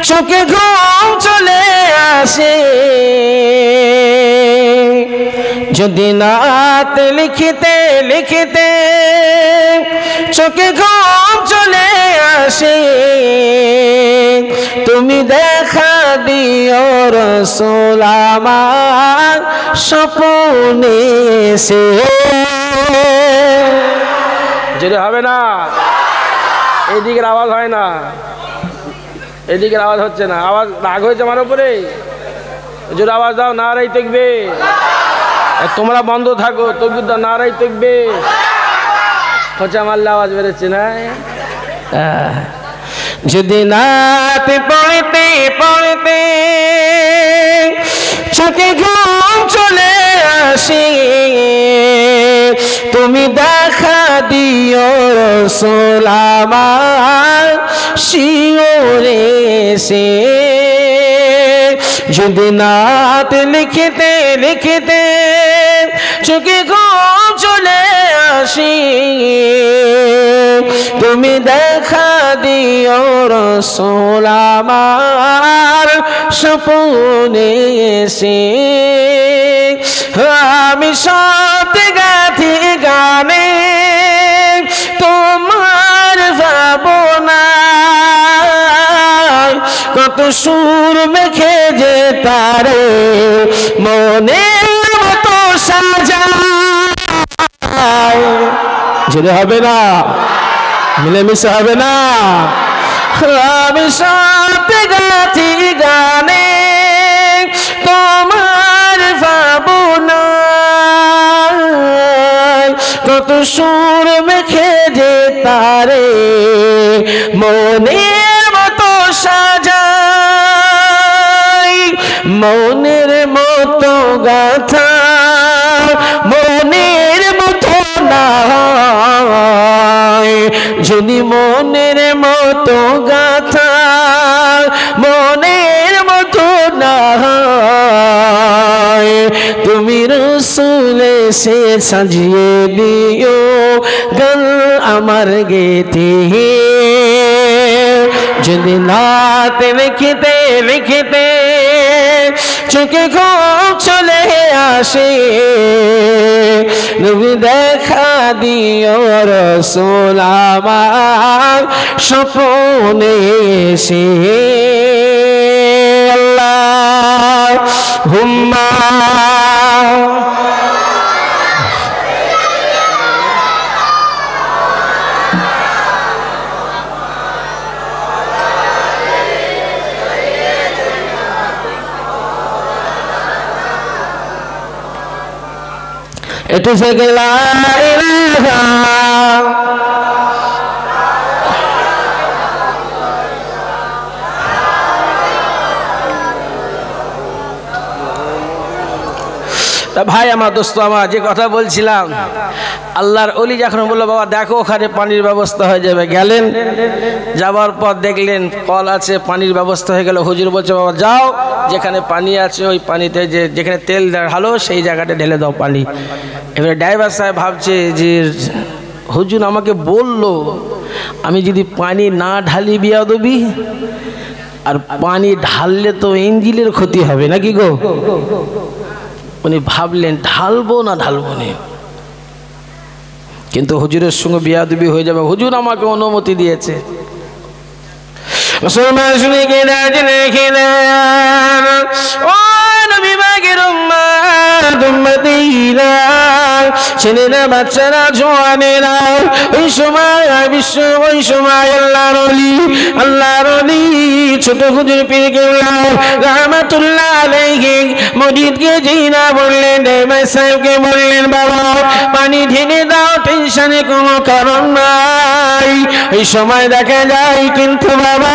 চোখে ঘুম চলে আসে যদি নাত লিখিতে লিখিতে চোখে ঘুম চলে আসে তুমি দেখা দিও রাসূল আমার স্বপ্নে সে যেটা হবে না এইদিকের আওয়াজ হয় না এদিকের আওয়াজ হচ্ছে না আওয়াজ রাগ হয়েছে আমার উপরে জোরে আওয়াজ দাও নারায়ে তাকবীর তোমরা বন্ধ থাকো তকবীর দাও নারায়ে তাকবীর খোঁচা মারলে আওয়াজ বেরোচ্ছে না যদি নাত পড়তে পড়তে চোখে ঘুম চলে আসে তুমি দেখা দিও রাসূল আমার শিওরে সে যদি নাত লিখিতে লিখিতে চোখে ঘুম চলে আসে তুমি দেখা দিও রাসূল আমার স্বপ্নে সে আমি সত্যি গাথি গানে তোমার ভাবনা কত সুর মেখে যে তারে মনের মতো সাজায় যেতে হবে না মিলেমিশে হবে না আমি সত্যি গাথি গানে তোমার ভাবনা কত সুর মেখে যে তারে মনের মতো সাজাই মনের মতো গাথা মনের মতো না যদি মনের মতো গাথা মনের মতো না তুমি রাসূল সে সাজিয়ে দিও গান আমার গেতে যদি নাত লিখিতে লিখিতে চোখে ঘুম চলে আসে নবী দেখা দিও রাসূল আমার স্বপ্নে সে আল্লাহুম্মা এটু থেকে লা ইলাহা তা ভাই আমার দোস্ত আমার যে কথা বলছিলাম আল্লাহর ওলি যখন বললো বাবা দেখো ওখানে পানির ব্যবস্থা হয়ে যাবে গেলেন যাওয়ার পর দেখলেন কল আছে পানির ব্যবস্থা হয়ে গেল হুজুর বলছে বাবা যাও যেখানে পানি আছে ওই পানিতে যেখানে তেল ঢালো সেই জায়গাটা ঢেলে দাও পানি এবারে ড্রাইভার সাহেব ভাবছে যে হুজুর আমাকে বললো আমি যদি পানি না ঢালি বিয়াদবি আর পানি ঢাললে তো ইঞ্জিনের ক্ষতি হবে নাকি গো উনি ভাবলেন ঢালবো না ঢালবো না কিন্তু হুজুরের সঙ্গে বিয়াদবি হয়ে যাবে হুজুর আমাকে অনুমতি দিয়েছে মুসলমান শুনে গেলে ও নবী পাকের উম্মত উম্মতিরা ছেলেরা বাচ্চারা জওয়ানেরা ওই সময় আল্লাহর ওলি ছোট হুজুর পীর কেবলা রাহমাতুল্লাহ আলাইহি মুরিদকে জিনা বললেন ড্রাইভার সাহেবকে বললেন বাবা পানি ঢেলে দাও টেনশনে কোনো কারণ নাই এই সময় দেখা যায় কিন্তু বাবা